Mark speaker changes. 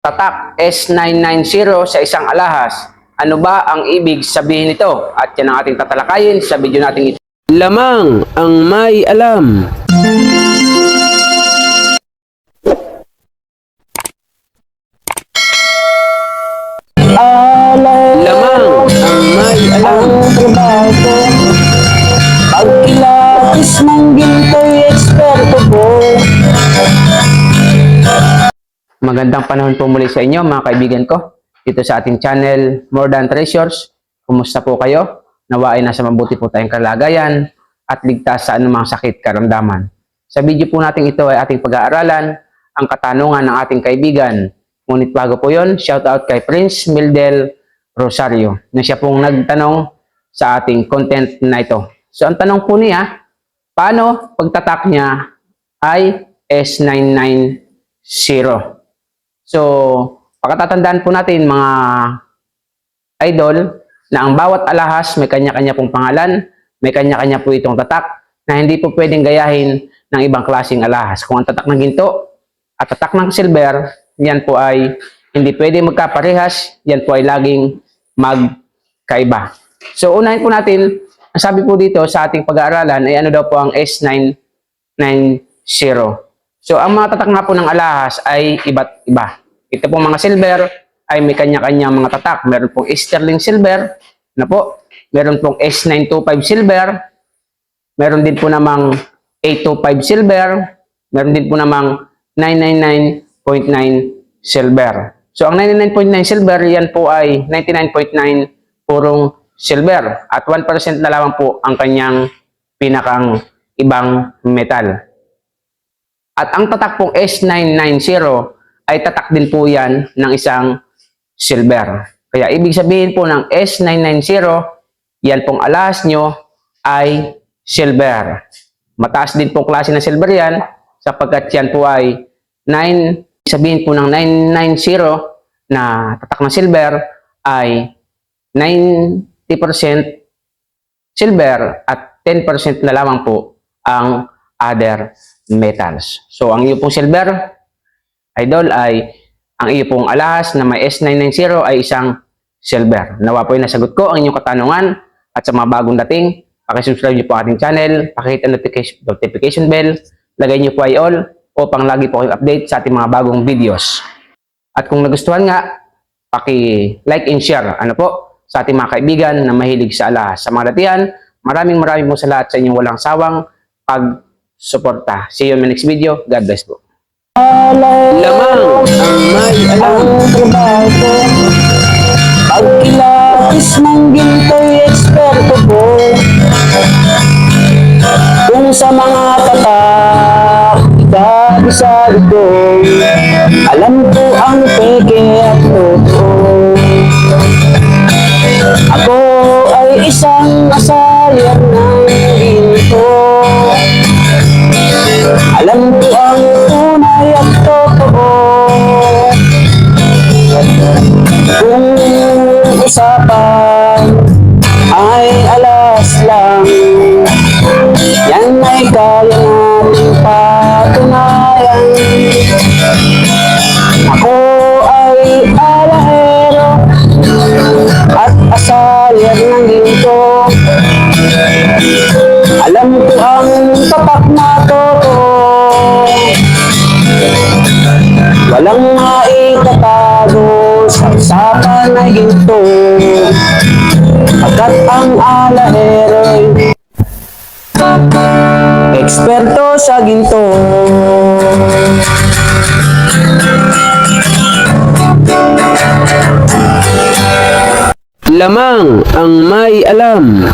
Speaker 1: tatak S990 sa isang alahas. Ano ba ang ibig sabihin nito? At yan ang ating tatalakayin sa video natin ito.
Speaker 2: Lamang ang may alam. Lamang ang may alam.
Speaker 3: Trabaho ko, pagkilatis ng ginto'y eksperto ko.
Speaker 1: Magandang panahon po muli sa inyo mga kaibigan ko. Dito sa ating channel, More Than Treasures. Kumusta po kayo? Nawa ay nasa mabuti po tayong kalagayan at ligtas sa anumang sakit karamdaman. Sa video po natin ito ay ating pag-aaralan ang katanungan ng ating kaibigan. Ngunit bago po yun, shout out kay Prince Mildel Rosario na siya pong nagtanong sa ating content na ito. So ang tanong po niya, paano pagtatak niya ay S990? So, pagkatatandaan po natin mga idol na ang bawat alahas may kanya-kanya pong pangalan, may kanya-kanya po itong tatak na hindi po pwedeng gayahin ng ibang klaseng alahas. Kung ang tatak ng ginto at tatak ng silver, yan po ay hindi pwedeng magkaparehas, yan po ay laging magkaiba. So, unahin po natin, ang sabi po dito sa ating pag-aaralan ay ano daw po ang S990. So, ang mga tatak nga po ng alahas ay iba't iba. Ito pong mga silver ay may kanya-kanya mga tatak. Meron pong sterling silver, na po. Meron pong S925 silver. Meron din po namang 825 silver. Meron din po namang 999.9 silver. So, ang 99.9 silver, yan po ay 99.9 purong silver. At 1% na lamang po ang kanyang pinakang ibang metal. At ang tatak pong S990 ay tatak din po yan ng isang silver. Kaya ibig sabihin po ng S990, yan pong alahas nyo ay silver. Mataas din pong klase ng silver yan sapagkat yan po ay sabihin po ng 990 na tatak ng silver ay 90% silver at 10% na lamang po ang other metals. So, ang iyo pong silver, idol, ay ang iyo pong alahas na may S990 ay isang silver. Nawa po yung nasagot ko ang inyong katanungan at sa mga bagong dating, pakisubscribe niyo po ating channel, pakihit ang notification bell, lagay niyo po ay all upang lagi po kayong update sa ating mga bagong videos. At kung nagustuhan nga, paki-like and share sa ating mga kaibigan na mahilig sa alahas. Sa mga datihan, maraming po sa lahat sa inyong walang sawang pag-suporta. See you in my next video. God bless po.
Speaker 2: Lamang ang may alam.
Speaker 3: Trabaho ko, pagkilatis ng ginto'y eksperto ko. Kung sa mga tatak, isa-isa ito, alam ko ang peke at totoo. Ako ay isang asayan ng ginto. Alam ko ang tunay at totoo. Kung usapan ay alas lang, yan ay kaya nating patunayan. Ako ay alahero at asayan ng ginto. Alam ko ang tatak na totoo. Walang maitatago sa usapan ay ginto. Agad ang alahero'y eksperto sa ginto.
Speaker 2: Lamang ang may alam.